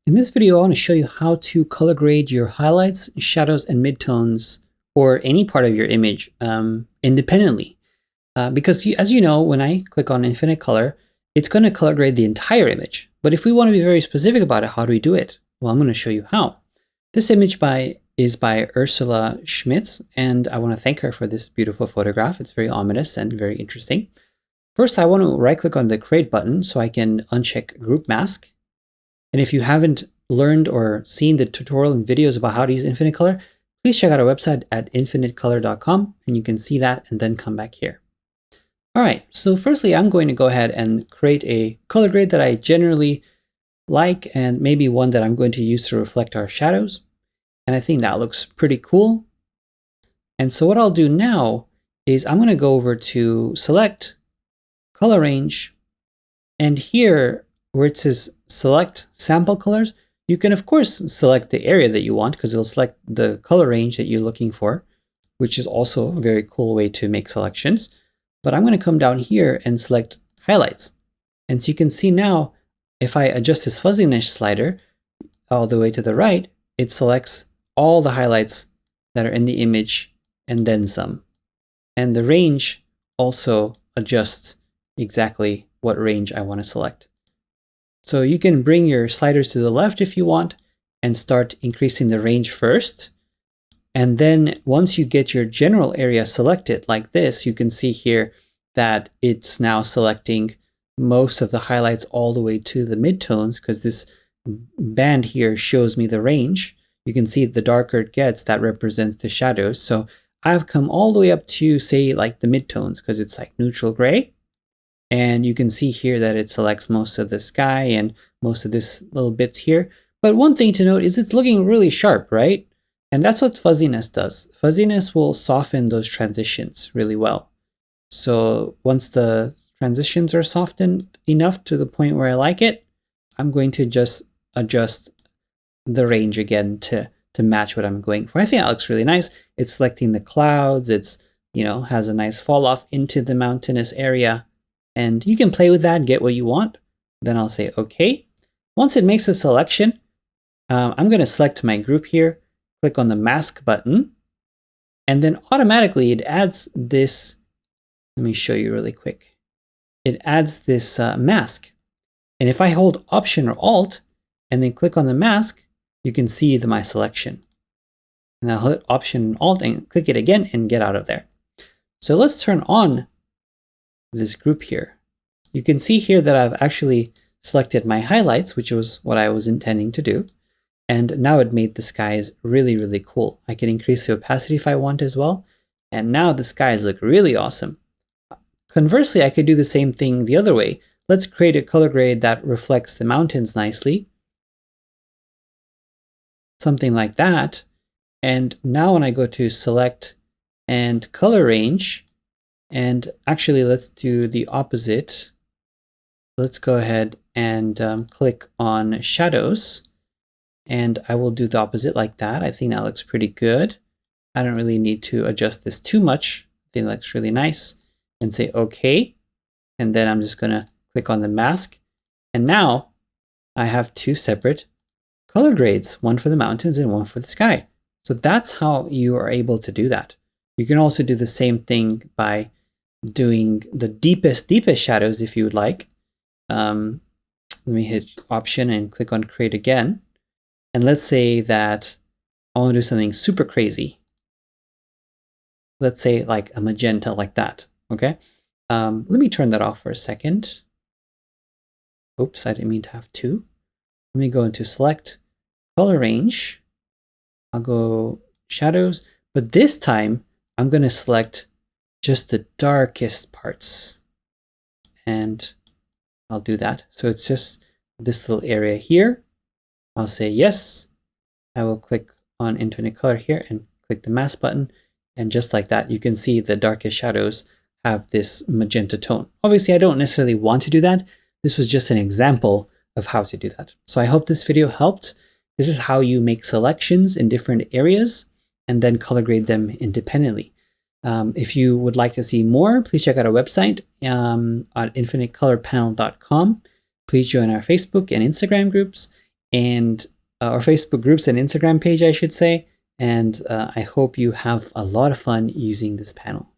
In this video, I want to show you how to color grade your highlights, shadows, and midtones, or any part of your image independently. Because as you know, when I click on infinite color, it's going to color grade the entire image. But if we want to be very specific about it, how do we do it? Well, I'm going to show you how. This image is by Ursula Schmitz, and I want to thank her for this beautiful photograph. It's very ominous and very interesting. First, I want to right-click on the Create button so I can uncheck Group Mask. And if you haven't learned or seen the tutorial and videos about how to use infinite color, please check out our website at infinitecolor.com, and you can see that and then come back here. All right, so firstly, I'm going to go ahead and create a color grade that I generally like, and maybe one that I'm going to use to reflect our shadows. And I think that looks pretty cool. And so what I'll do now is I'm going to go over to Select, Color Range, and here where it says Select Sample Colors, you can of course select the area that you want because it'll select the color range that you're looking for, which is also a very cool way to make selections. But I'm going to come down here and select Highlights. And so you can see now, if I adjust this fuzziness slider all the way to the right, it selects all the highlights that are in the image and then some. And the range also adjusts exactly what range I want to select. So you can bring your sliders to the left if you want and start increasing the range first. And then once you get your general area selected like this, you can see here that it's now selecting most of the highlights all the way to the midtones, because this band here shows me the range. You can see the darker it gets, that represents the shadows. So I've come all the way up to, say, like the midtones, because it's like neutral gray. And you can see here that it selects most of the sky and most of this little bits here. But one thing to note is it's looking really sharp, right? And that's what fuzziness does. Fuzziness will soften those transitions really well. So once the transitions are softened enough to the point where I like it, I'm going to just adjust the range again to match what I'm going for. I think that looks really nice. It's selecting the clouds. It's, has a nice fall off into the mountainous area. And you can play with that and get what you want. Then I'll say OK. Once it makes a selection, I'm going to select my group here, click on the mask button, and then automatically it adds this. Let me show you really quick. It adds this mask. And if I hold Option or Alt and then click on the mask, you can see my selection. And I'll hit Option and Alt and click it again and get out of there. So let's turn on this group here. You can see here that I've actually selected my highlights, which was what I was intending to do. And now it made the skies really, really cool. I can increase the opacity if I want as well. And now the skies look really awesome. Conversely, I could do the same thing the other way. Let's create a color grade that reflects the mountains nicely. Something like that. And now when I go to Select and Color Range, and actually let's do the opposite. Let's go ahead and click on Shadows. And I will do the opposite like that. I think that looks pretty good. I don't really need to adjust this too much. I think it looks really nice. And say OK. And then I'm just going to click on the mask. And now I have two separate color grades, one for the mountains and one for the sky. So that's how you are able to do that. You can also do the same thing by doing the deepest shadows if you would like. Let me hit Option and click on Create again. And let's say that I want to do something super crazy. Let's say like a magenta like that. Okay. Let me turn that off for a second. Oops, I didn't mean to have two. Let me go into Select, Color Range. I'll go Shadows, but this time I'm going to select just the darkest parts. And I'll do that. So it's just this little area here. I'll say yes. I will click on Infinite Color here and click the mask button. And just like that, you can see the darkest shadows have this magenta tone. Obviously, I don't necessarily want to do that. This was just an example of how to do that. So I hope this video helped. This is how you make selections in different areas and then color grade them independently. If you would like to see more, please check out our website at infinitecolorpanel.com. Please join our Facebook and Instagram groups. and or Facebook groups and Instagram page, I should say. And I hope you have a lot of fun using this panel.